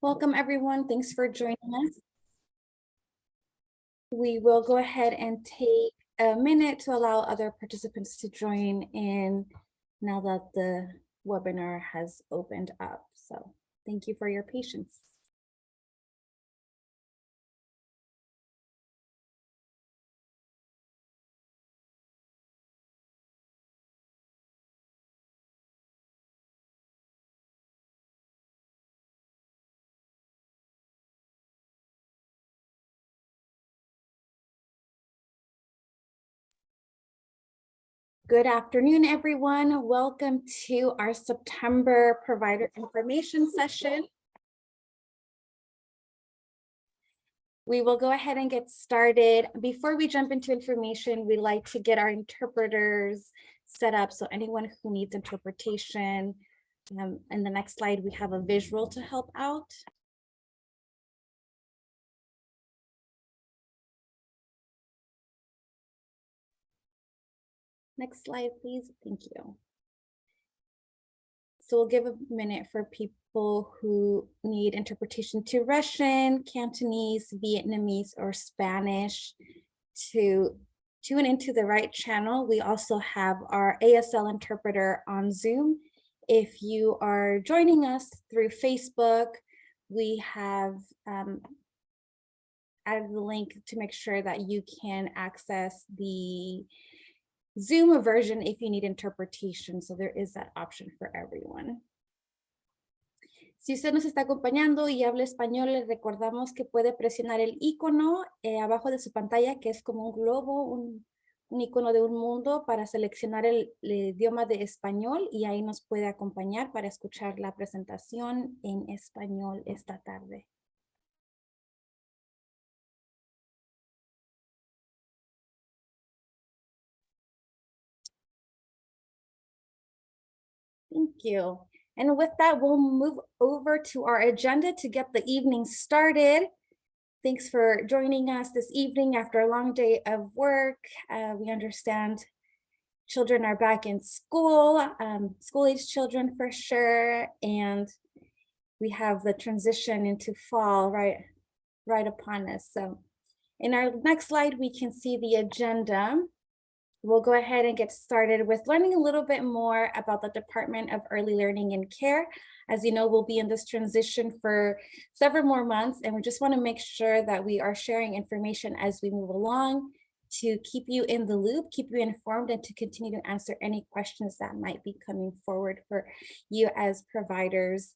Welcome, everyone. Thanks for joining us. We will go ahead and take a minute to allow other participants to join in now that the webinar has opened up. So thank you for your patience. Good afternoon, everyone. Welcome to our September provider information session. We will go ahead and get started. Before we jump into information, we like to get our interpreters set up. So anyone who needs interpretation, in the next slide, we have a visual to help out. Next slide, please. Thank you. So we'll give a minute for people who need interpretation to Russian, Cantonese, Vietnamese, or Spanish to tune into the right channel. We also have our ASL interpreter on Zoom. If you are joining us through Facebook, we have added the link to make sure that you can access the Zoom version if you need interpretation. So there is that option for everyone. Si usted nos está acompañando y habla español, le recordamos que puede presionar el icono abajo de su pantalla, que es como un globo, un icono de un mundo, para seleccionar el idioma de español, y ahí nos puede acompañar para escuchar la presentación en español esta tarde. Thank you. And with that, we'll move over to our agenda to get the evening started. Thanks for joining us this evening after a long day of work. We understand children are back in school, school-age children for sure, and we have the transition into fall right upon us. So in our next slide, we can see the agenda. We'll go ahead and get started with learning a little bit more about the Department of Early Learning and Care. As you know, we'll be in this transition for several more months, and we just want to make sure that we are sharing information as we move along to keep you in the loop, keep you informed, and to continue to answer any questions that might be coming forward for you as providers.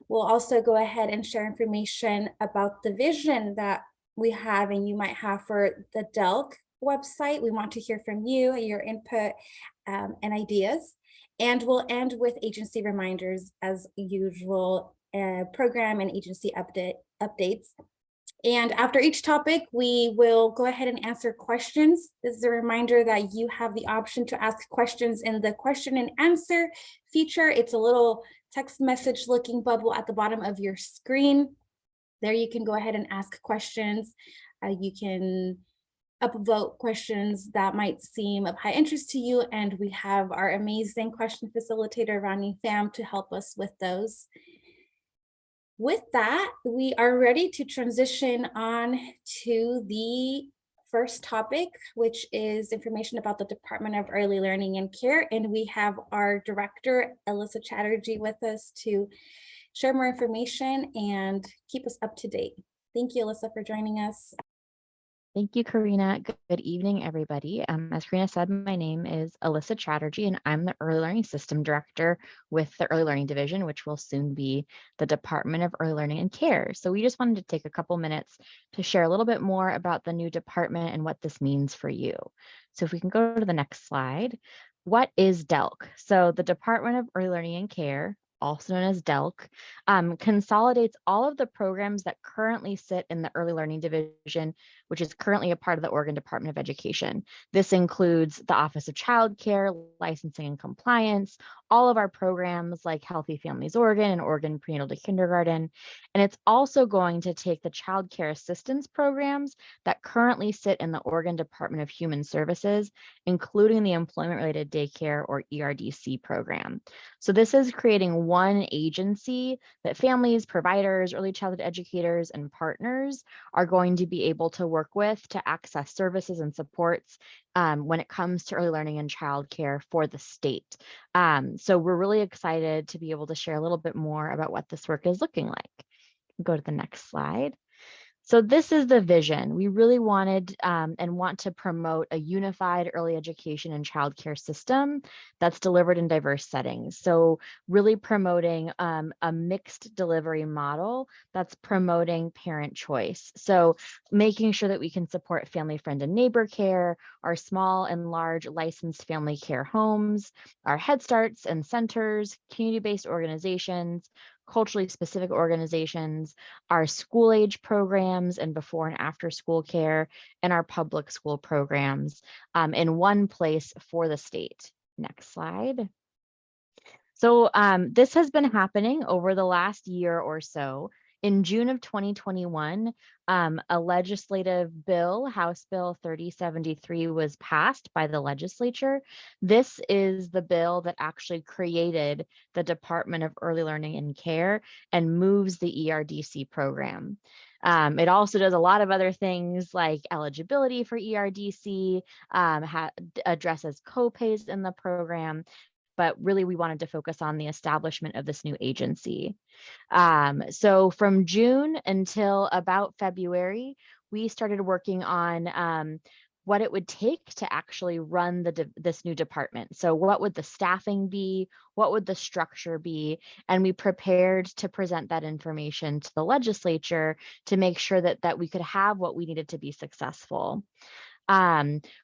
We'll also go ahead and share information about the vision that we have and you might have for the DELC website. We want to hear from you, your input and ideas. And we'll end with agency reminders as usual, program and agency updates. And after each topic, we will go ahead and answer questions. This is a reminder that you have the option to ask questions in the question and answer feature. It's a little text message looking bubble at the bottom of your screen. There you can go ahead and ask questions. You can upvote questions that might seem of high interest to you, and we have our amazing question facilitator, Rani Pham, to help us with those. With that, we are ready to transition on to the first topic, which is information about the Department of Early Learning and Care, and we have our director, Alyssa Chatterjee, with us to share more information and keep us up to date. Thank you, Alyssa, for joining us. Thank you, Karina. Good evening, everybody. As Karina said, my name is Alyssa Chatterjee, and I'm the Early Learning System Director with the Early Learning Division, which will soon be the Department of Early Learning and Care. So we just wanted to take a couple minutes to share a little bit more about the new department and what this means for you. So if we can go to the next slide. What is DELC? So the Department of Early Learning and Care, also known as DELC, consolidates all of the programs that currently sit in the Early Learning Division, which is currently a part of the Oregon Department of Education. This includes the Office of Child Care, Licensing and Compliance, all of our programs like Healthy Families Oregon and Oregon Prenatal to Kindergarten. And it's also going to take the child care assistance programs that currently sit in the Oregon Department of Human Services, including the Employment-Related Daycare or ERDC program. So this is creating one agency that families, providers, early childhood educators, and partners are going to be able to work with to access services and supports when it comes to early learning and childcare for the state. So we're really excited to be able to share a little bit more about what this work is looking like. Go to the next slide. So this is the vision. We really wanted and want to promote a unified early education and childcare system that's delivered in diverse settings. So really promoting a mixed delivery model that's promoting parent choice. So making sure that we can support family, friend, and neighbor care, our small and large licensed family care homes, our Head Starts and centers, community-based organizations, culturally specific organizations, our school age programs and before and after school care, and our public school programs in one place for the state. Next slide. So this has been happening over the last year or so. In June of 2021, a legislative bill, House Bill 3073, was passed by the legislature. This is the bill that actually created the Department of Early Learning and Care and moves the ERDC program. It also does a lot of other things like eligibility for ERDC, addresses co-pays in the program, but really we wanted to focus on the establishment of this new agency. So from June until about February, we started working on what it would take to actually run this new department. So what would the staffing be? What would the structure be? And we prepared to present that information to the legislature to make sure that we could have what we needed to be successful.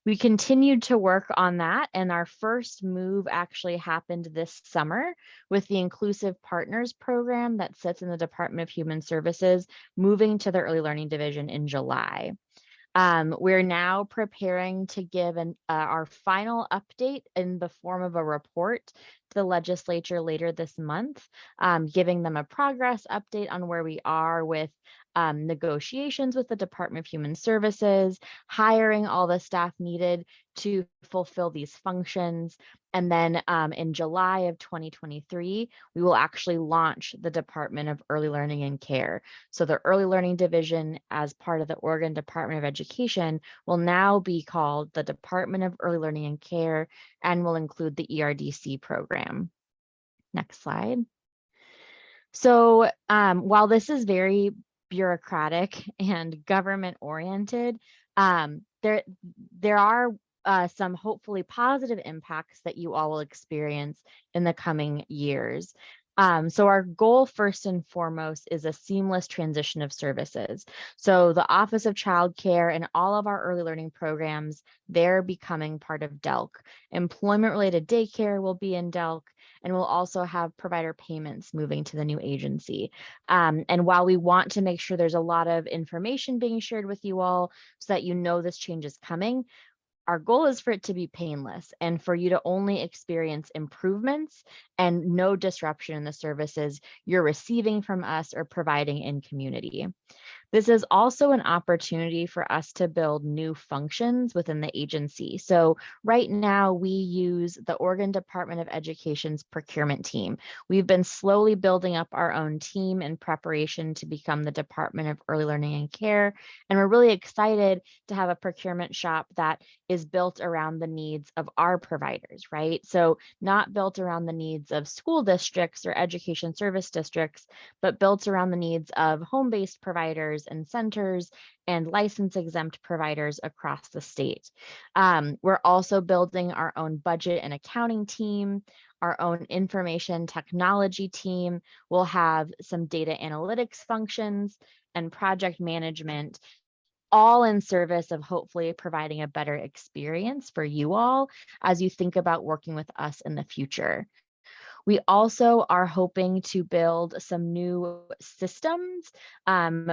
We continued to work on that, and our first move actually happened this summer with the Inclusive Partners program that sits in the Department of Human Services, moving to the Early Learning Division in July. We're now preparing to give our final update in the form of a report to the legislature later this month, giving them a progress update on where we are with negotiations with the Department of Human Services, hiring all the staff needed to fulfill these functions. And then in July of 2023, we will actually launch the Department of Early Learning and Care. So the Early Learning Division, as part of the Oregon Department of Education, will now be called the Department of Early Learning and Care and will include the ERDC program. Next slide. So while this is very bureaucratic and government oriented, there are some hopefully positive impacts that you all will experience in the coming years. So our goal first and foremost is a seamless transition of services. So the Office of Child Care and all of our early learning programs, they're becoming part of DELC. Employment-related daycare will be in DELC, and we'll also have provider payments moving to the new agency. And while we want to make sure there's a lot of information being shared with you all so that you know this change is coming, our goal is for it to be painless and for you to only experience improvements and no disruption in the services you're receiving from us or providing in community. This is also an opportunity for us to build new functions within the agency. So right now we use the Oregon Department of Education's procurement team. We've been slowly building up our own team in preparation to become the Department of Early Learning and Care. And we're really excited to have a procurement shop that is built around the needs of our providers, right? So not built around the needs of school districts or education service districts, but built around the needs of home-based providers and centers and license exempt providers across the state. We're also building our own budget and accounting team, our own information technology team. We'll have some data analytics functions and project management, all in service of hopefully providing a better experience for you all as you think about working with us in the future. We also are hoping to build some new systems,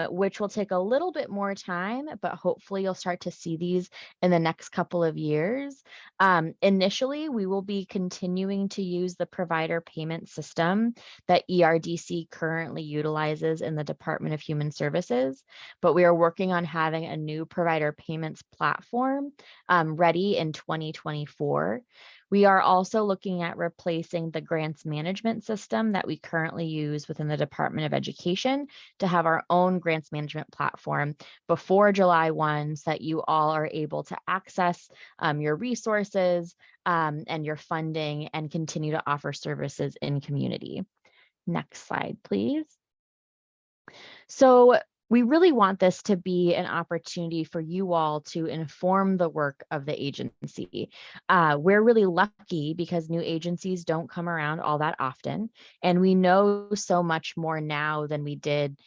which will take a little bit more time, but hopefully you'll start to see these in the next couple of years. Initially, we will be continuing to use the provider payment system that ERDC currently utilizes in the Department of Human Services, but we are working on having a new provider payments platform ready in 2024. We are also looking at replacing the grants management system that we currently use within the Department of Education to have our own grants management platform before July 1, so that you all are able to access your resources and your funding and continue to offer services in community. Next slide, please. So we really want this to be an opportunity for you all to inform the work of the agency. We're really lucky because new agencies don't come around all that often, and we know so much more now than we did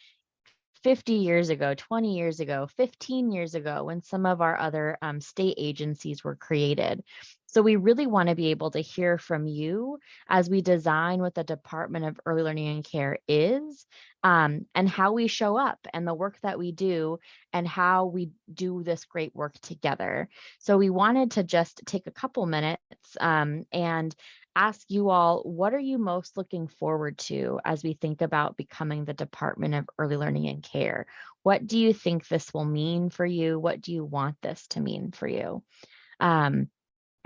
50 years ago, 20 years ago, 15 years ago, when some of our other state agencies were created. So we really want to be able to hear from you as we design what the Department of Early Learning and Care is, and how we show up and the work that we do and how we do this great work together. So we wanted to just take a couple minutes and ask you all, what are you most looking forward to as we think about becoming the Department of Early Learning and Care? What do you think this will mean for you? What do you want this to mean for you?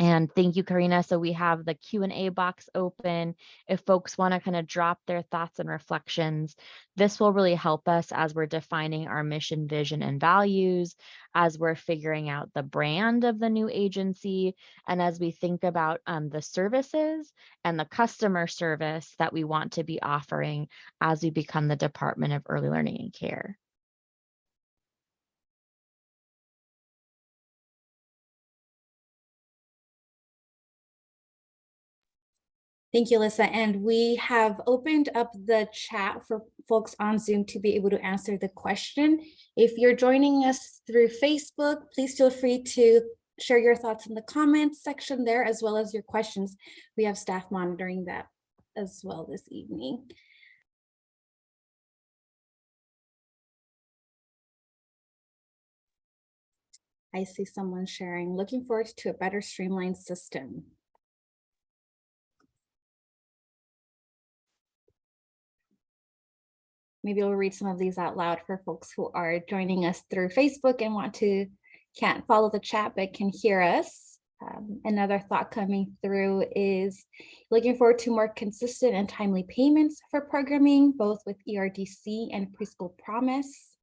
And thank you, Karina. So we have the Q&A box open. If folks want to kind of drop their thoughts and reflections, this will really help us as we're defining our mission, vision, and values, as we're figuring out the brand of the new agency, and as we think about the services and the customer service that we want to be offering as we become the Department of Early Learning and Care. Thank you, Alyssa. And we have opened up the chat for folks on Zoom to be able to answer the question. If you're joining us through Facebook, please feel free to share your thoughts in the comments section there, as well as your questions. We have staff monitoring that as well this evening. I see someone sharing, looking forward to a better streamlined system. Maybe we'll read some of these out loud for folks who are joining us through Facebook and can't follow the chat but can hear us. Another thought coming through is looking forward to more consistent and timely payments for programming, both with ERDC and Preschool Promise.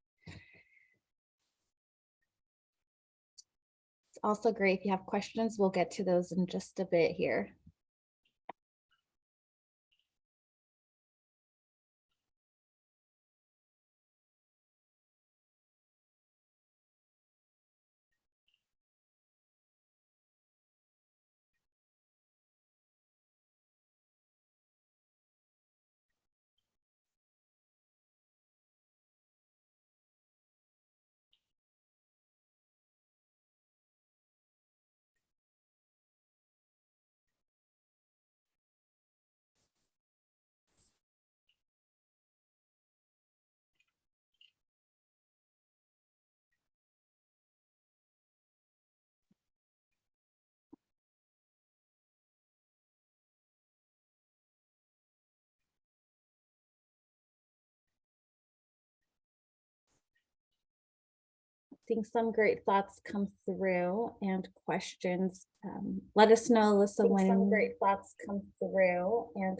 It's also great if you have questions. We'll get to those in just a bit here. Seeing some great thoughts come through and questions. Let us know, Alyssa, when some great thoughts come through and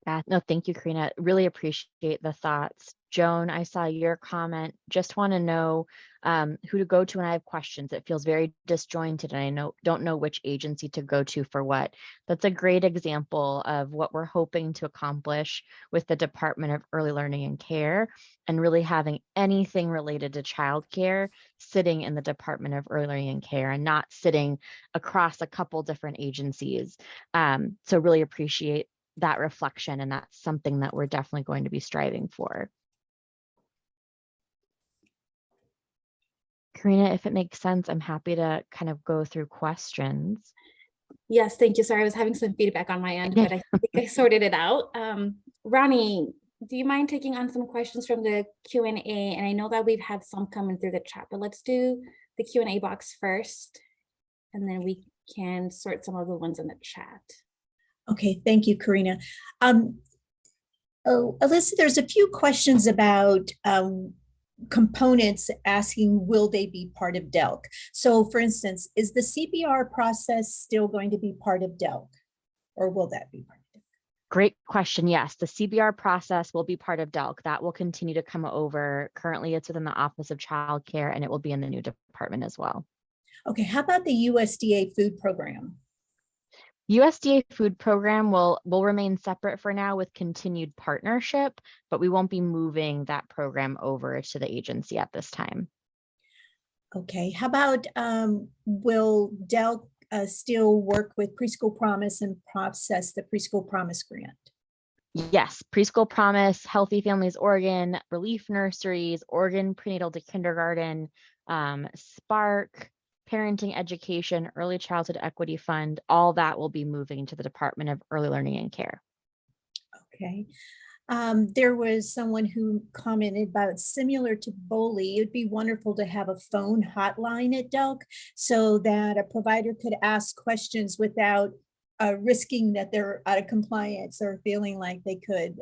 Yeah, no, thank you, Karina. Really appreciate the thoughts. Joan, I saw your comment. Just want to know who to go to when I have questions. It feels very disjointed and I don't know which agency to go to for what. That's a great example of what we're hoping to accomplish with the Department of Early Learning and Care, and really having anything related to childcare sitting in the Department of Early Learning and Care and not sitting across a couple different agencies. So really appreciate that reflection, and that's something that we're definitely going to be striving for. Karina, if it makes sense, I'm happy to kind of go through questions. Yes, thank you. Sorry, I was having some feedback on my end, but I think I sorted it out. Ronnie, do you mind taking on some questions from the Q&A? And I know that we've had some coming through the chat, but let's do the Q&A box first, and then we can sort some of the ones in the chat. Okay, thank you, Karina. Alyssa, there's a few questions about components asking, will they be part of DELC? So for instance, is the CBR process still going to be part of DELC, or will that be part of DELC? Great question. Yes, the CBR process will be part of DELC. That will continue to come over. Currently, it's within the Office of Child Care, and it will be in the new department as well. Okay, how about the USDA food program? USDA food program will remain separate for now with continued partnership, but we won't be moving that program over to the agency at this time. Okay, how about will DELC still work with Preschool Promise and process the Preschool Promise grant? Yes, Preschool Promise, Healthy Families Oregon, Relief Nurseries, Oregon Prenatal to Kindergarten, Spark, Parenting Education, Early Childhood Equity Fund, all that will be moving to the Department of Early Learning and Care. Okay. There was someone who commented about similar to BOLI, it'd be wonderful to have a phone hotline at DELC so that a provider could ask questions without risking that they're out of compliance or feeling like they could,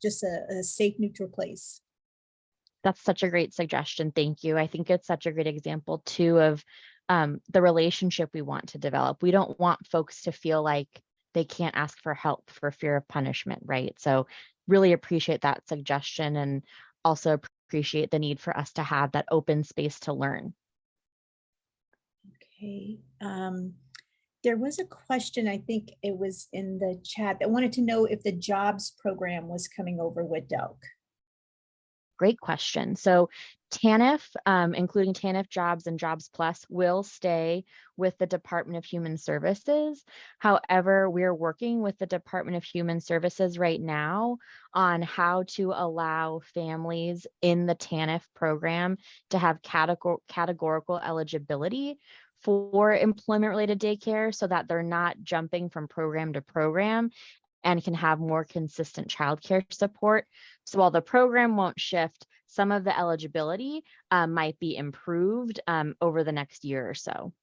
just a safe, neutral place. That's such a great suggestion. Thank you. I think it's such a great example too of the relationship we want to develop. We don't want folks to feel like they can't ask for help for fear of punishment, right? So really appreciate that suggestion, and also appreciate the need for us to have that open space to learn. Okay. There was a question, I think it was in the chat, that wanted to know if the jobs program was coming over with DELC. Great question. So TANF, including TANF Jobs and Jobs Plus, will stay with the Department of Human Services. However, we're working with the Department of Human Services right now on how to allow families in the TANF program to have categorical eligibility for employment-related daycare so that they're not jumping from program to program and can have more consistent childcare support. So while the program won't shift, some of the eligibility might be improved over the next year or so.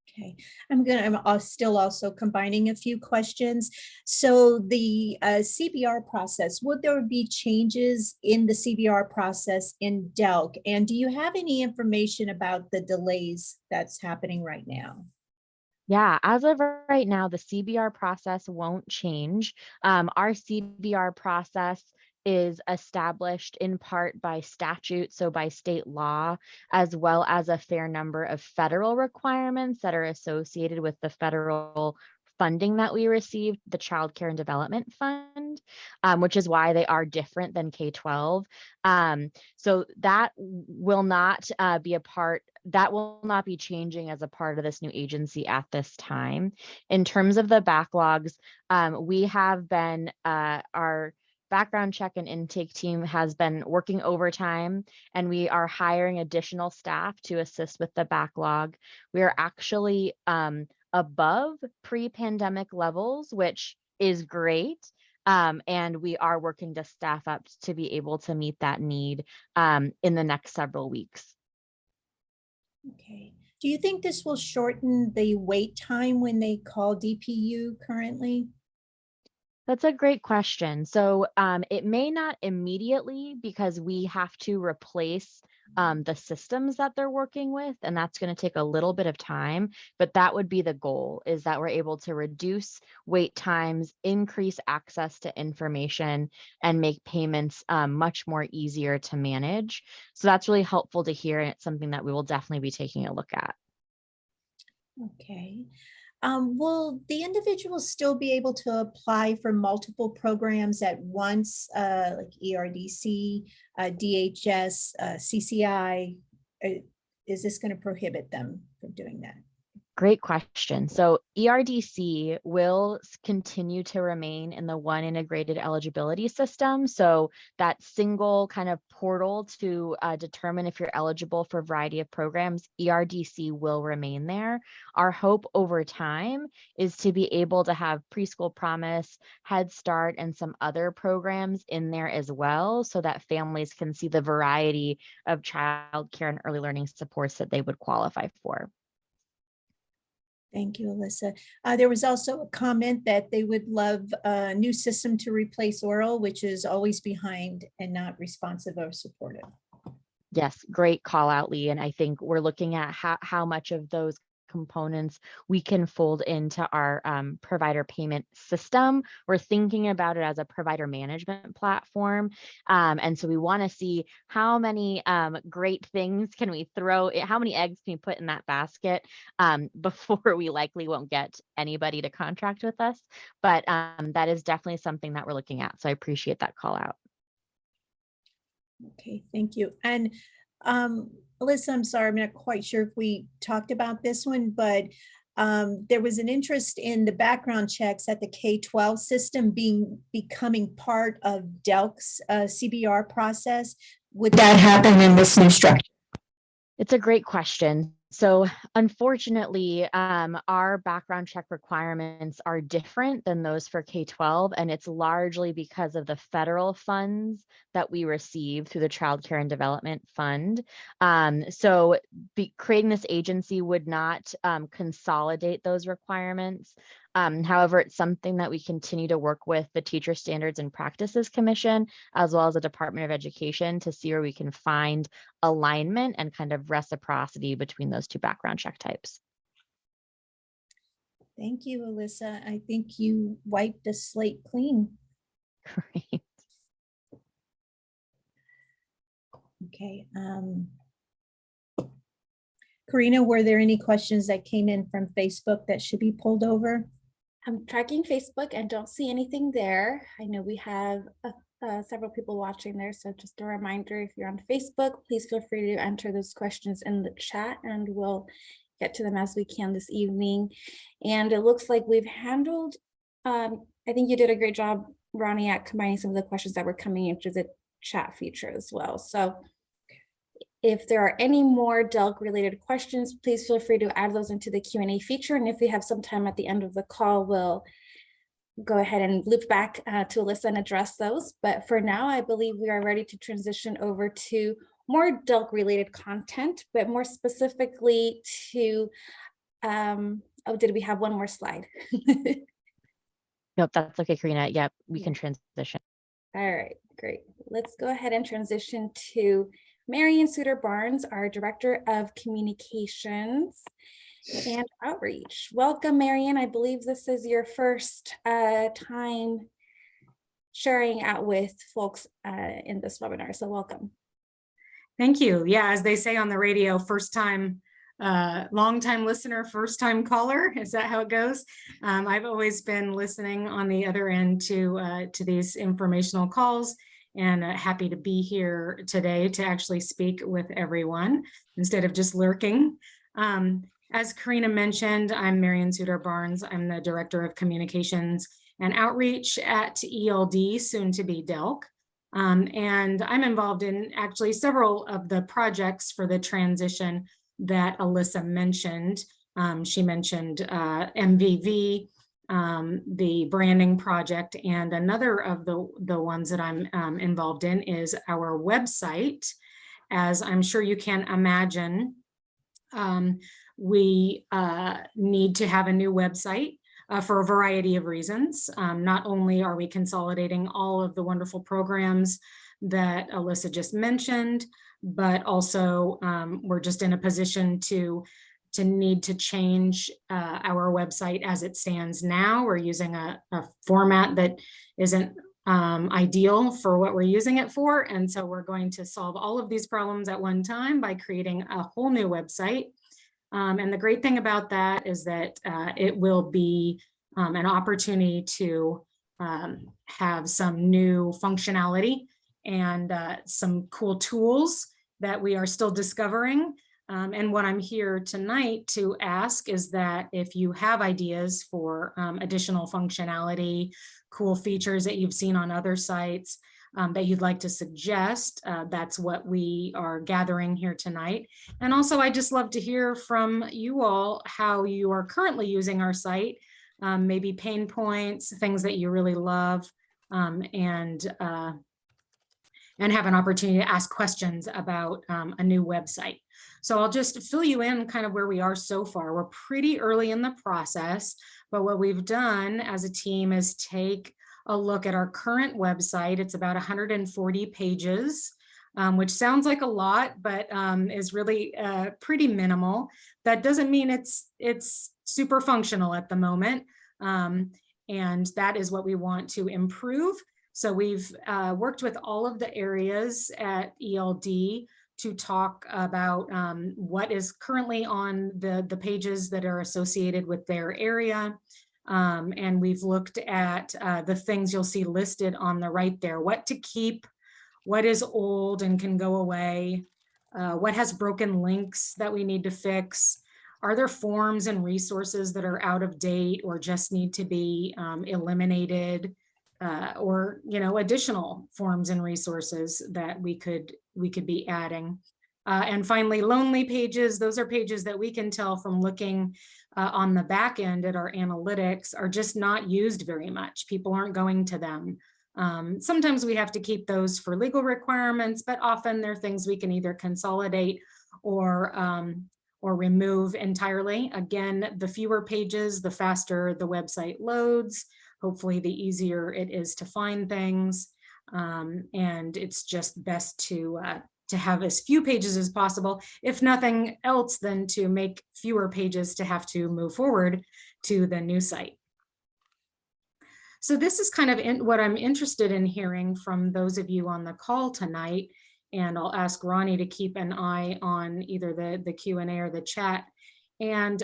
Okay, I'm still also combining a few questions. So the CBR process, would there be changes in the CBR process in DELC? And do you have any information about the delays that's happening right now? Yeah, as of right now, the CBR process won't change. Our CBR process is established in part by statute, so by state law, as well as a fair number of federal requirements that are associated with the federal funding that we received, the Child Care and Development Fund, which is why they are different than K-12. So that will not be a part, that will not be changing as a part of this new agency at this time. In terms of the backlogs, we have been, our background check and intake team has been working overtime, and we are hiring additional staff to assist with the backlog. We are actually above pre-pandemic levels, which is great. And we are working to staff up to be able to meet that need in the next several weeks. Okay. Do you think this will shorten the wait time when they call DPU currently? That's a great question. So it may not immediately, because we have to replace the systems that they're working with, and that's going to take a little bit of time, but that would be the goal, is that we're able to reduce wait times, increase access to information, and make payments much more easier to manage. So that's really helpful to hear, and it's something that we will definitely be taking a look at. Okay. Will the individuals still be able to apply for multiple programs at once, like ERDC, DHS, CCI? Is this going to prohibit them from doing that? Great question. So ERDC will continue to remain in the one integrated eligibility system. So that single kind of portal to determine if you're eligible for a variety of programs, ERDC will remain there. Our hope over time is to be able to have Preschool Promise, Head Start, and some other programs in there as well, so that families can see the variety of childcare and early learning supports that they would qualify for. Thank you, Alyssa. There was also a comment that they would love a new system to replace oral, which is always behind and not responsive or supportive. Yes, great call out, Lee. And I think we're looking at how much of those components we can fold into our provider payment system. We're thinking about it as a provider management platform. And so we want to see how many great things can we throw, how many eggs can we put in that basket before we likely won't get anybody to contract with us. But that is definitely something that we're looking at. So I appreciate that call out. Okay, thank you. And Alyssa, I'm sorry, I'm not quite sure if we talked about this one, but there was an interest in the background checks at the K-12 system becoming part of DELC's CBR process. Would that happen in this new structure? It's a great question. So unfortunately, our background check requirements are different than those for K-12, and it's largely because of the federal funds that we receive through the Child Care and Development Fund. So creating this agency would not consolidate those requirements. However, it's something that we continue to work with the Teacher Standards and Practices Commission, as well as the Department of Education, to see where we can find alignment and kind of reciprocity between those two background check types. Thank you, Alyssa. I think you wiped the slate clean. Great. Okay. Karina, were there any questions that came in from Facebook that should be pulled over? I'm tracking Facebook and don't see anything there. I know we have several people watching there, so just a reminder, if you're on Facebook, please feel free to enter those questions in the chat and we'll get to them as we can this evening. And it looks like we've handled, I think you did a great job, Ronnie, at combining some of the questions that were coming into the chat feature as well. So if there are any more DELC related questions, please feel free to add those into the Q&A feature. And if we have some time at the end of the call, we'll go ahead and loop back to Alyssa and address those. But for now, I believe we are ready to transition over to more DELC related content, but more specifically to, oh, did we have one more slide? Nope, that's okay, Karina. Yep, we can transition. All right, great. Let's go ahead and transition to Marian Suter-Barnes, our Director of Communications and Outreach. Welcome, Marian. I believe this is your first time sharing out with folks in this webinar, so welcome. Thank you. Yeah, as they say on the radio, first time, long time listener, first time caller. Is that how it goes? I've always been listening on the other end to these informational calls, and happy to be here today to actually speak with everyone instead of just lurking. As Karina mentioned, I'm Marian Suter-Barnes. I'm the Director of Communications and Outreach at ELD, soon to be DELC. And I'm involved in actually several of the projects for the transition that Alyssa mentioned. She mentioned MVV, the branding project, and another of the ones that I'm involved in is our website. As I'm sure you can imagine, we need to have a new website for a variety of reasons. Not only are we consolidating all of the wonderful programs that Alyssa just mentioned, but also we're just in a position to need to change our website as it stands now. We're using a format that isn't ideal for what we're using it for. And so we're going to solve all of these problems at one time by creating a whole new website. And the great thing about that is that it will be an opportunity to have some new functionality and some cool tools that we are still discovering And what I'm here tonight to ask is that if you have ideas for additional functionality, cool features that you've seen on other sites that you'd like to suggest, that's what we are gathering here tonight. And also, I just love to hear from you all how you are currently using our site, maybe pain points, things that you really love, and have an opportunity to ask questions about a new website. So I'll just fill you in kind of where we are so far. We're pretty early in the process, but what we've done as a team is take a look at our current website. It's about 140 pages, which sounds like a lot, but is really pretty minimal. That doesn't mean it's super functional at the moment. And that is what we want to improve. So we've worked with all of the areas at ELD to talk about what is currently on the pages that are associated with their area. And we've looked at the things you'll see listed on the right there, what to keep, what is old and can go away, what has broken links that we need to fix. Are there forms and resources that are out of date or just need to be eliminated? Or additional forms and resources that we could be adding. And finally, lonely pages. Those are pages that we can tell from looking on the back end at our analytics are just not used very much. People aren't going to them. Sometimes we have to keep those for legal requirements, but often they're things we can either consolidate or remove entirely. Again, the fewer pages, the faster the website loads. Hopefully, the easier it is to find things, and it's just best to have as few pages as possible. If nothing else, then to make fewer pages to have to move forward to the new site. So this is kind of what I'm interested in hearing from those of you on the call tonight, and I'll ask Ronnie to keep an eye on either the Q&A or the chat. And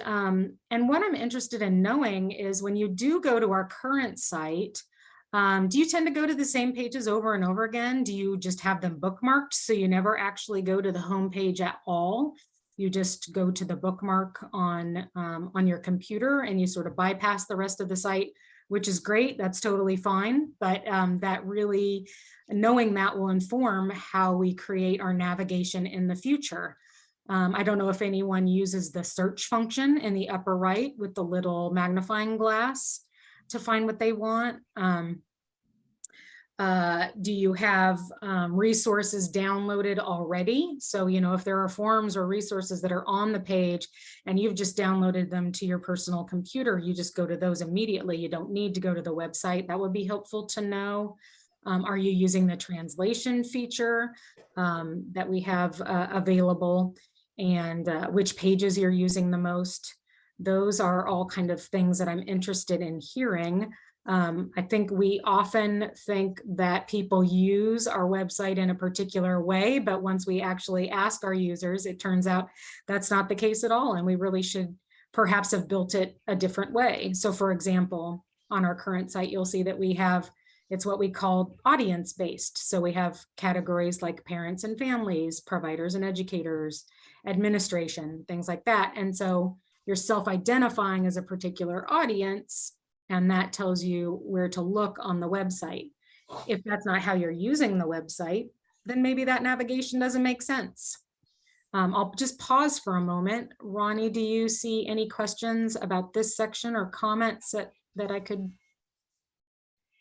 what I'm interested in knowing is when you do go to our current site, do you tend to go to the same pages over and over again? Do you just have them bookmarked so you never actually go to the home page at all? You just go to the bookmark on your computer and you sort of bypass the rest of the site, which is great. That's totally fine. But that really, knowing that will inform how we create our navigation in the future. I don't know if anyone uses the search function in the upper right with the little magnifying glass to find what they want. Do you have resources downloaded already? So, if there are forms or resources that are on the page and you've just downloaded them to your personal computer, you just go to those immediately. You don't need to go to the website. That would be helpful to know. Are you using the translation feature that we have available? And which pages you're using the most. Those are all kind of things that I'm interested in hearing. I think we often think that people use our website in a particular way, but once we actually ask our users, it turns out that's not the case at all. And we really should perhaps have built it a different way. So for example, on our current site, you'll see that it's what we call audience-based. So we have categories like parents and families, providers and educators, administration, things like that. And so you're self-identifying as a particular audience, and that tells you where to look on the website. If that's not how you're using the website, then maybe that navigation doesn't make sense. I'll just pause for a moment. Ronnie, do you see any questions about this section or comments that I could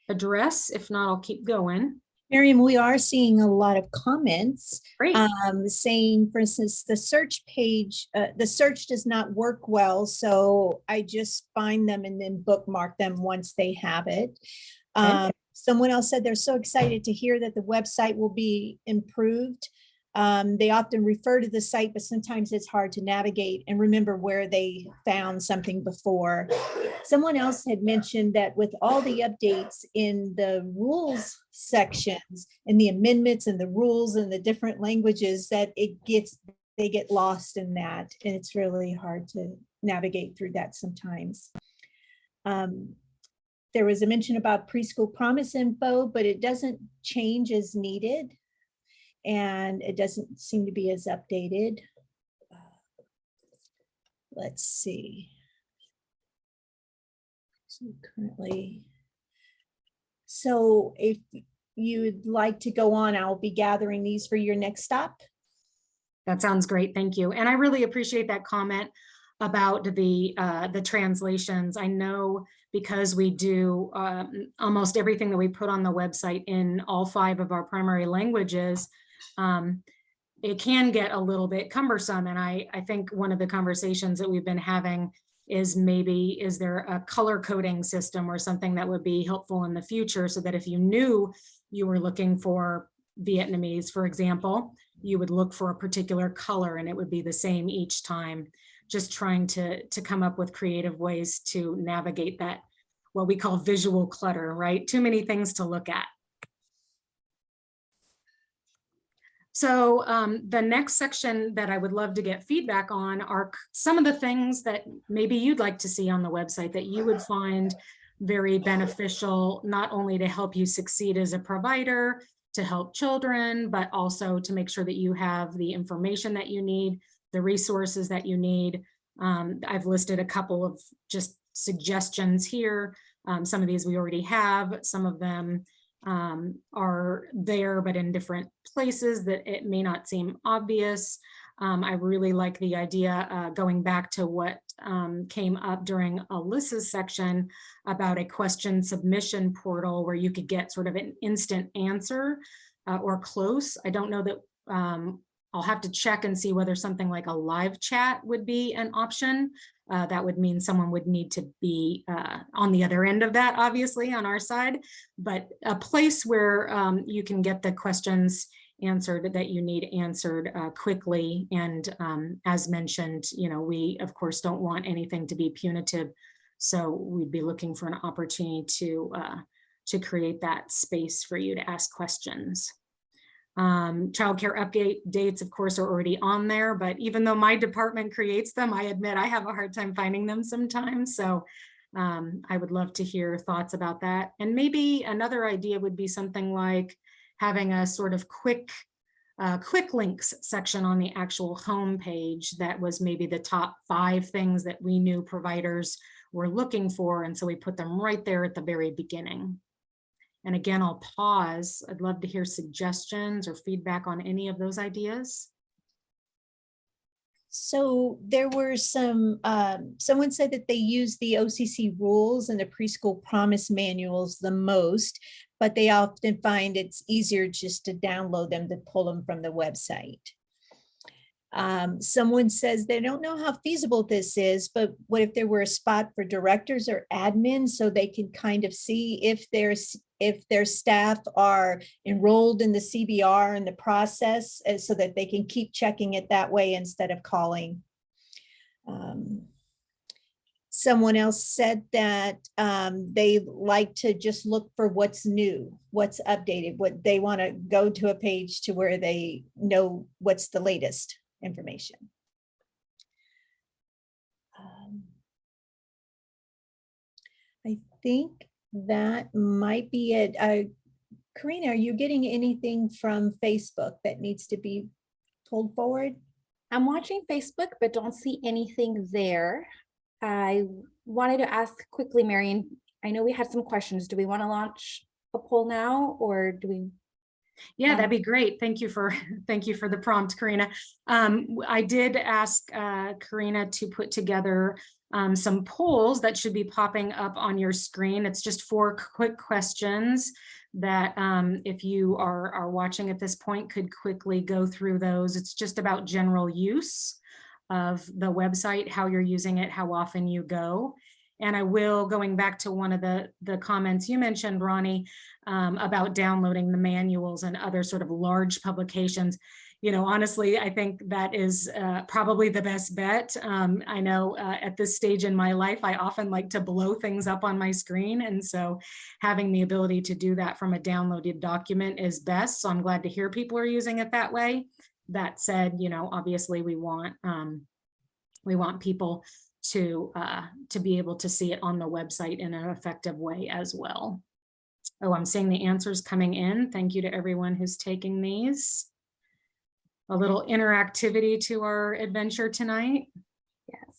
address? If not, I'll keep going. Miriam, we are seeing a lot of comments. Great. Saying, for instance, the search page, the search does not work well, so I just find them and then bookmark them once they have it. Someone else said they're so excited to hear that the website will be improved. They often refer to the site, but sometimes it's hard to navigate and remember where they found something before. Someone else had mentioned that with all the updates in the rules sections and the amendments and the rules and the different languages, that they get lost in that, and it's really hard to navigate through that sometimes. There was a mention about preschool promise info, but it doesn't change as needed. And it doesn't seem to be as updated. let's see. So currently, so if you'd like to go on, I'll be gathering these for your next stop. That sounds great. Thank you. And I really appreciate that comment about the translations. I know because we do almost everything that we put on the website in all 5 of our primary languages, it can get a little bit cumbersome. And I think one of the conversations that we've been having is maybe, is there a color coding system or something that would be helpful in the future, so that if you knew you were looking for Vietnamese, for example, you would look for a particular color and it would be the same each time. Just trying to come up with creative ways to navigate that, what we call visual clutter, right? Too many things to look at. So the next section that I would love to get feedback on are some of the things that maybe you'd like to see on the website that you would find very beneficial, not only to help you succeed as a provider, to help children, but also to make sure that you have the information that you need, the resources that you need. I've listed a couple of just suggestions here. Some of these we already have, some of them are there, but in different places that it may not seem obvious. I really like the idea, going back to what came up during Alyssa's section about a question submission portal where you could get sort of an instant answer or close. I don't know that, I'll have to check and see whether something like a live chat would be an option. That would mean someone would need to be on the other end of that, obviously, on our side, but a place where you can get the questions answered that you need answered quickly. And as mentioned, we of course don't want anything to be punitive. So we'd be looking for an opportunity to create that space for you to ask questions. Childcare update dates, of course, are already on there, but even though my department creates them, I admit I have a hard time finding them sometimes. So I would love to hear thoughts about that. And maybe another idea would be something like having a sort of quick links section on the actual home page that was maybe the top 5 things that we knew providers were looking for. And so we put them right there at the very beginning. And again, I'll pause. I'd love to hear suggestions or feedback on any of those ideas. So there were some, someone said that they use the OCC rules and the preschool promise manuals the most, but they often find it's easier just to download them to pull them from the website. Someone says they don't know how feasible this is, but what if there were a spot for directors or admins so they can kind of see if their staff are enrolled in the CBR and the process, so that they can keep checking it that way instead of calling. Someone else said that they like to just look for what's new, what's updated, what they want to go to a page to where they know what's the latest information. I think that might be it. Karina, are you getting anything from Facebook that needs to be pulled forward? I'm watching Facebook, but don't see anything there. I wanted to ask quickly, Marion, I know we had some questions. Do we want to launch a poll now, or do we? Yeah, that'd be great. Thank you for the prompt, Karina. I did ask Karina to put together some polls that should be popping up on your screen. It's just 4 quick questions that if you are watching at this point, could quickly go through those. It's just about general use of the website, how you're using it, how often you go. And I will, going back to one of the comments you mentioned, Ronnie, about downloading the manuals and other sort of large publications. Honestly, I think that is probably the best bet. I know at this stage in my life, I often like to blow things up on my screen. And so having the ability to do that from a downloaded document is best. So I'm glad to hear people are using it that way. That said, obviously we want people to be able to see it on the website in an effective way as well. Oh, I'm seeing the answers coming in. Thank you to everyone who's taking these. A little interactivity to our adventure tonight. Yes.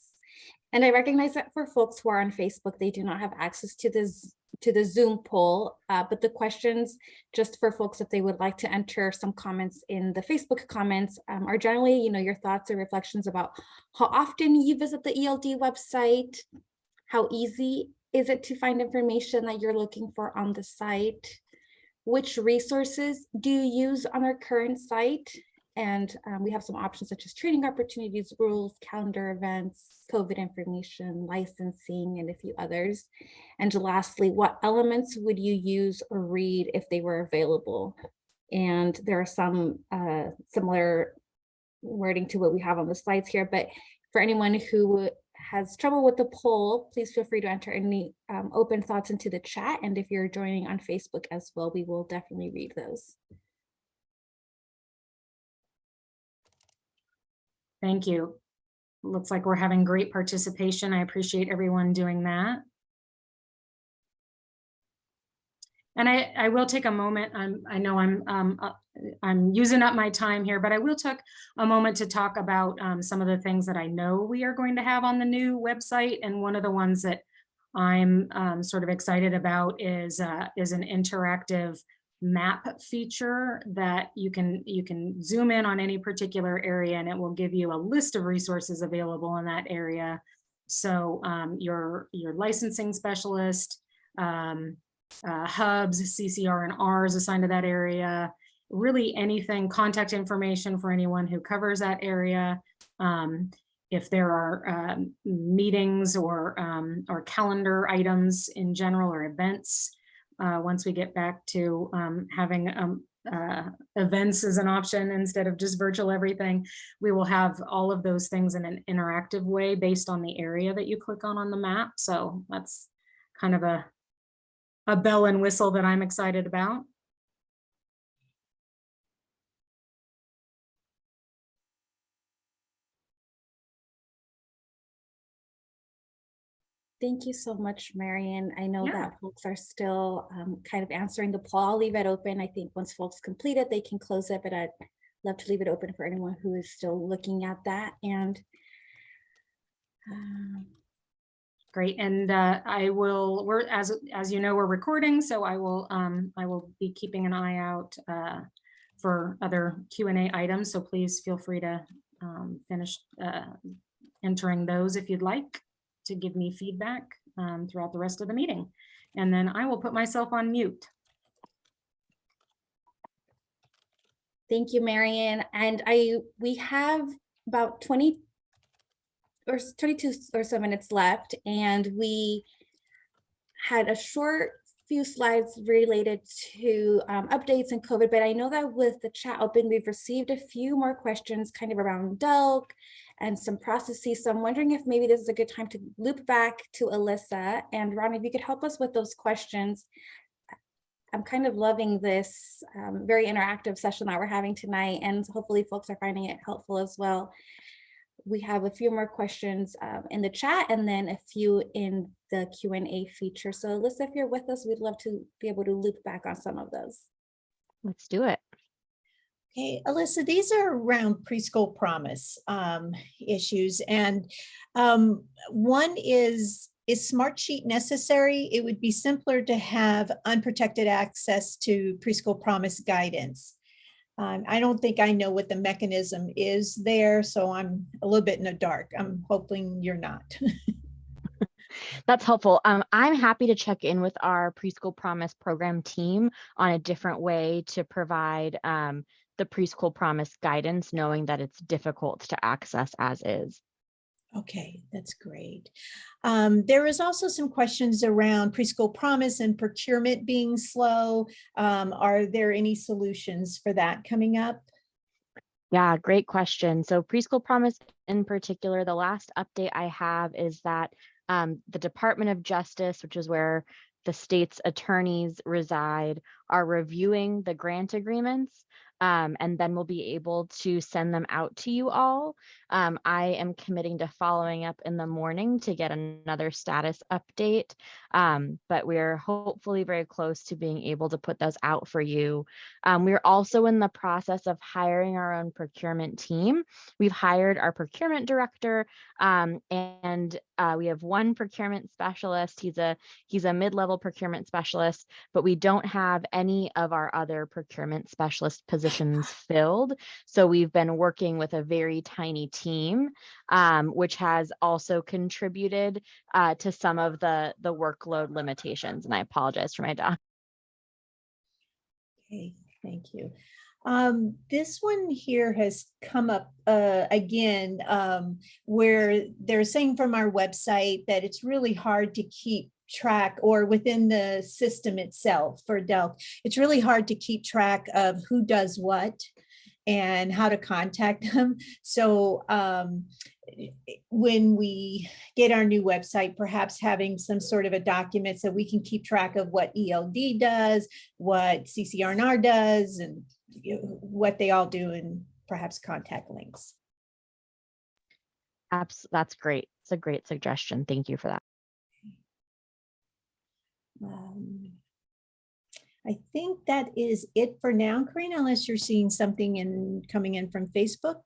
And I recognize that for folks who are on Facebook, they do not have access to the Zoom poll, but the questions, just for folks if they would like to enter some comments in the Facebook comments, are generally, your thoughts or reflections about how often you visit the ELD website, how easy is it to find information that you're looking for on the site, which resources do you use on our current site? And we have some options such as training opportunities, rules, calendar events, COVID information, licensing, and a few others. And lastly, what elements would you use or read if they were available? And there are some similar wording to what we have on the slides here, but for anyone who has trouble with the poll, please feel free to enter any open thoughts into the chat. And if you're joining on Facebook as well, we will definitely read those. Thank you. Looks like we're having great participation. I appreciate everyone doing that. And I will take a moment. I know I'm using up my time here, but I will take a moment to talk about some of the things that I know we are going to have on the new website. And one of the ones that I'm sort of excited about is an interactive map feature that you can zoom in on any particular area, and it will give you a list of resources available in that area. So your licensing specialist, hubs, CCR and Rs assigned to that area, really anything, contact information for anyone who covers that area. If there are meetings or calendar items in general, or events, once we get back to having events as an option instead of just virtual everything, we will have all of those things in an interactive way based on the area that you click on the map. So that's kind of a bell and whistle that I'm excited about. Thank you so much, Marian. I know Yeah. that folks are still kind of answering the poll. I'll leave it open. I think once folks complete it, they can close it, but I'd love to leave it open for anyone who is still looking at that. And great. And we're as you know, we're recording, so I will be keeping an eye out for other Q&A items. So please feel free to finish entering those if you'd like to give me feedback throughout the rest of the meeting. And then I will put myself on mute. thank you, Marian. And we have about 20 or 22 or so minutes left, and we had a short few slides related to updates and COVID, but I know that with the chat open, we've received a few more questions kind of around DELC and some processes. So I'm wondering if maybe this is a good time to loop back to Alyssa. And Ron, if you could help us with those questions. I'm kind of loving this very interactive session that we're having tonight, and hopefully folks are finding it helpful as well. We have a few more questions in the chat and then a few in the Q&A feature. So Alyssa, if you're with us, we'd love to be able to loop back on some of those. Let's do it. Okay, Alyssa, these are around preschool promise issues. And one is Smartsheet necessary? It would be simpler to have unprotected access to preschool promise guidance. I don't think I know what the mechanism is there, so I'm a little bit in the dark. I'm hoping you're not. That's helpful. I'm happy to check in with our Preschool Promise program team on a different way to provide the Preschool Promise guidance, knowing that it's difficult to access as is. Okay, that's great. There is also some questions around preschool promise and procurement being slow. Are there any solutions for that coming up? Yeah, great question. So Preschool Promise in particular, the last update I have is that the Department of Justice, which is where the state's attorneys reside, are reviewing the grant agreements. And then we'll be able to send them out to you all. I am committing to following up in the morning to get another status update, but we're hopefully very close to being able to put those out for you. We're also in the process of hiring our own procurement team. We've hired our procurement director, and we have one procurement specialist. He's a mid-level procurement specialist, but we don't have any of our other procurement specialist positions filled. So we've been working with a very tiny team, which has also contributed to some of the workload limitations. And I apologize for my dog. Okay, thank you. This one here has come up again, where they're saying from our website that it's really hard to keep track, or within the system itself for DELC, it's really hard to keep track of who does what and how to contact them. So when we get our new website, perhaps having some sort of a document so we can keep track of what ELD does, what CCR&R does, and what they all do, and perhaps contact links. That's great. It's a great suggestion. Thank you for that. I think that is it for now, Karina, unless you're seeing something coming in from Facebook.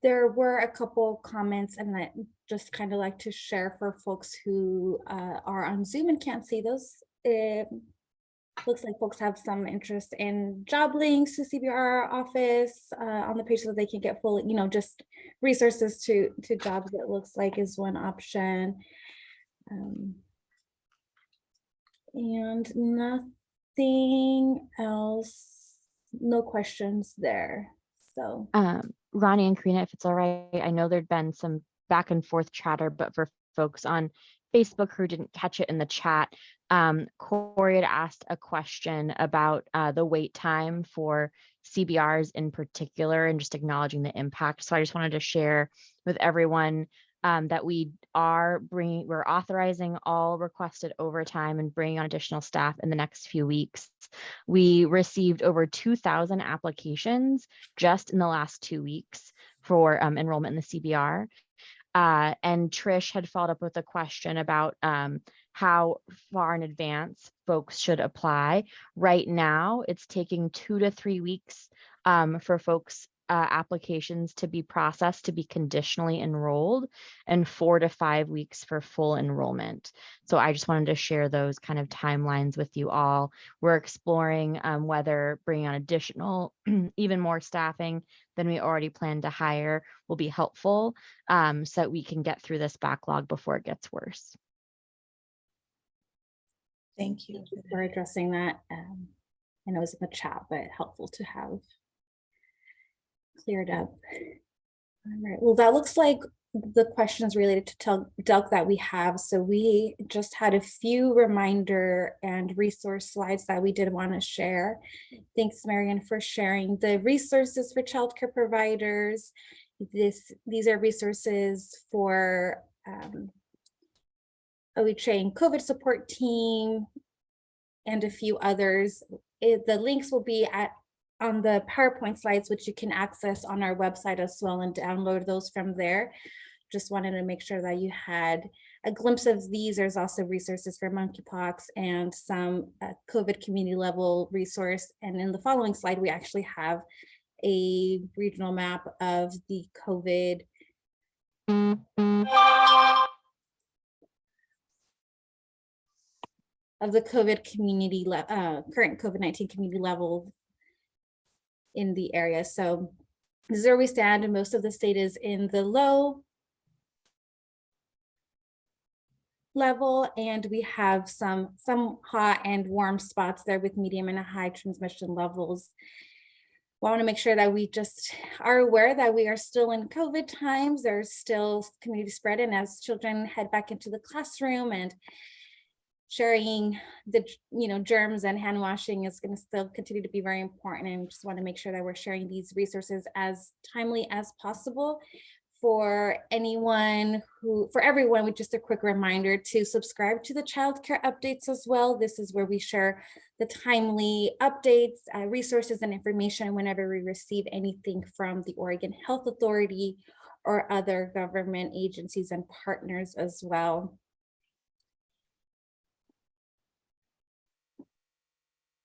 There were a couple comments, and I just kind of like to share for folks who are on Zoom and can't see those. It looks like folks have some interest in job links to CBR office on the page so that they can get full, just resources to jobs, it looks like is one option. And nothing else, no questions there. So Ronnie and Karina, if it's all right, I know there'd been some back and forth chatter, but for folks on Facebook who didn't catch it in the chat, Corey had asked a question about the wait time for CBRs in particular, and just acknowledging the impact. So I just wanted to share with everyone that we're authorizing all requested overtime and bringing on additional staff in the next few weeks. We received over 2,000 applications just in the last 2 weeks for enrollment in the CBR. And Trish had followed up with a question about how far in advance folks should apply. Right now, it's taking 2 to 3 weeks for folks' applications to be processed to be conditionally enrolled, and 4 to 5 weeks for full enrollment. So I just wanted to share those kind of timelines with you all. We're exploring whether bringing on additional, even more staffing than we already plan to hire will be helpful, so that we can get through this backlog before it gets worse. Thank you for addressing that. I know it's in the chat, but helpful to have cleared up. All right, well, that looks like the questions related to DELC that we have. So we just had a few reminder and resource slides that we did want to share. Thanks, Marian, for sharing the resources for childcare providers. These are resources for OHA and COVID support team and a few others. The links will be on the PowerPoint slides, which you can access on our website as well and download those from there. Just wanted to make sure that you had a glimpse of these. There's also resources for monkeypox and some COVID community level resource. And in the following slide, we actually have a regional map of the COVID community, current COVID-19 community level in the area. So this is where we stand, and most of the state is in the low level, and we have some hot and warm spots there with medium and high transmission levels. Well, I want to make sure that we just are aware that we are still in COVID times. There's still community spread, and as children head back into the classroom, and sharing the germs and hand washing is going to still continue to be very important, and just want to make sure that we're sharing these resources as timely as possible for everyone, with just a quick reminder to subscribe to the childcare updates as well. This is where we share the timely updates, resources, and information whenever we receive anything from the Oregon Health Authority or other government agencies and partners as well.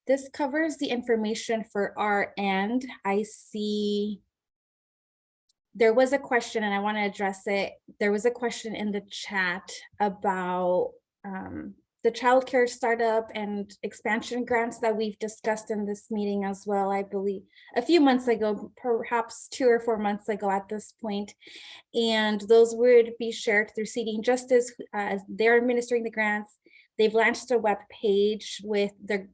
This covers the information for our end. I see there was a question and I want to address it. There was a question in the chat about the childcare startup and expansion grants that we've discussed in this meeting as well. I believe a few months ago, perhaps 2 or 4 months ago at this point. And those would be shared through Seeding Justice. They're administering the grants. They've launched a web page with their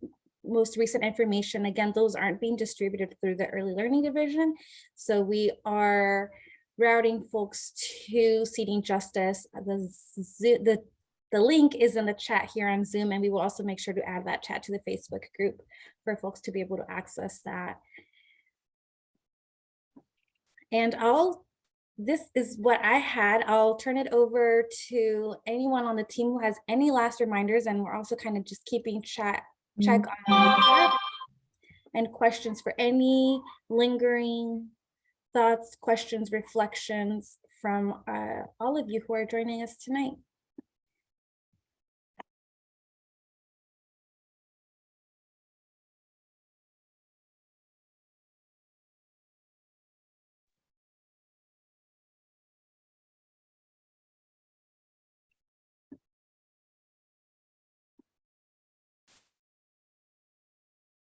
most recent information. Again, those aren't being distributed through the Early Learning Division. So we are routing folks to Seeding Justice. The link is in the chat here on Zoom, and we will also make sure to add that chat to the Facebook group for folks to be able to access that. And this is what I had. I'll turn it over to anyone on the team who has any last reminders, and we're also kind of just keeping check on the and questions for any lingering thoughts, questions, reflections from all of you who are joining us tonight.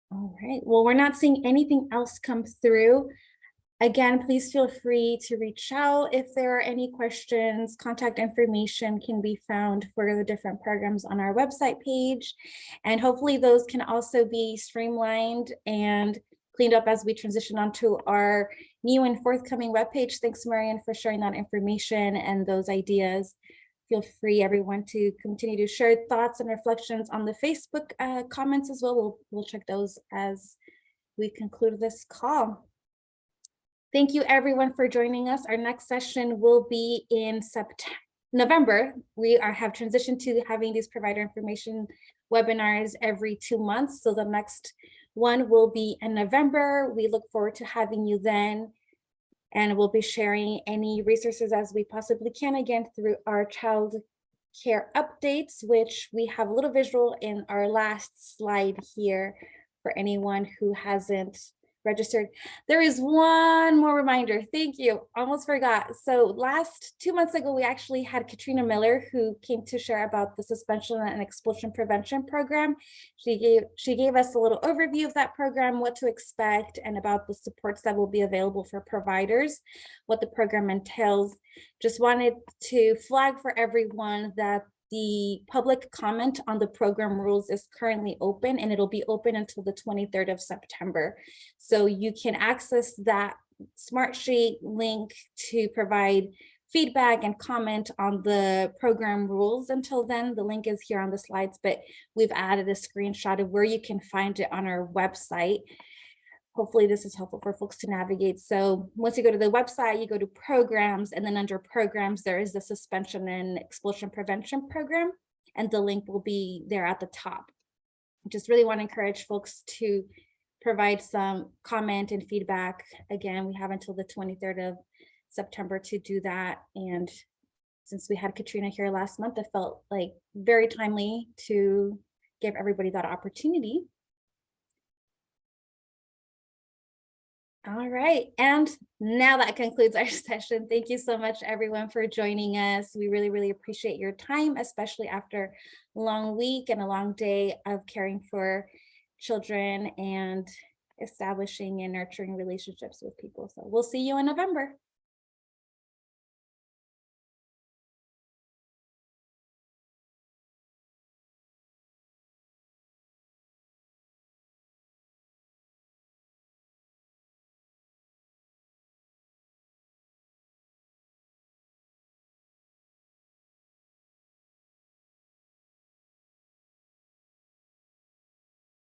All right, well, we're not seeing anything else come through. Again, please feel free to reach out if there are any questions. Contact information can be found for the different programs on our website page. And hopefully those can also be streamlined and cleaned up as we transition onto our new and forthcoming webpage. Thanks, Marian, for sharing that information and those ideas. Feel free, everyone, to continue to share thoughts and reflections on the Facebook comments as well. We'll check those as we conclude this call. Thank you, everyone, for joining us. Our next session will be in November. We have transitioned to having these provider information webinars every 2 months. So the next one will be in November. We look forward to having you then. And we'll be sharing any resources as we possibly can, again, through our child care updates, which we have a little visual in our last slide here for anyone who hasn't registered. There is one more reminder. Thank you. Almost forgot. So 2 months ago, we actually had Katrina Miller, who came to share about the suspension and expulsion prevention program. She gave us a little overview of that program, what to expect, and about the supports that will be available for providers, what the program entails. Just wanted to flag for everyone that the public comment on the program rules is currently open, and it'll be open until the 23rd of September. So you can access that Smartsheet link to provide feedback and comment on the program rules. Until then, the link is here on the slides, but we've added a screenshot of where you can find it on our website. Hopefully this is helpful for folks to navigate. So once you go to the website, you go to programs, and then under programs, there is the suspension and expulsion prevention program, and the link will be there at the top. Just really want to encourage folks to provide some comment and feedback. Again, we have until the 23rd of September to do that. And since we had Katrina here last month, it felt like very timely to give everybody that opportunity. All right, and now that concludes our session. Thank you so much, everyone, for joining us. We really, really appreciate your time, especially after a long week and a long day of caring for children and establishing and nurturing relationships with people. So we'll see you in November.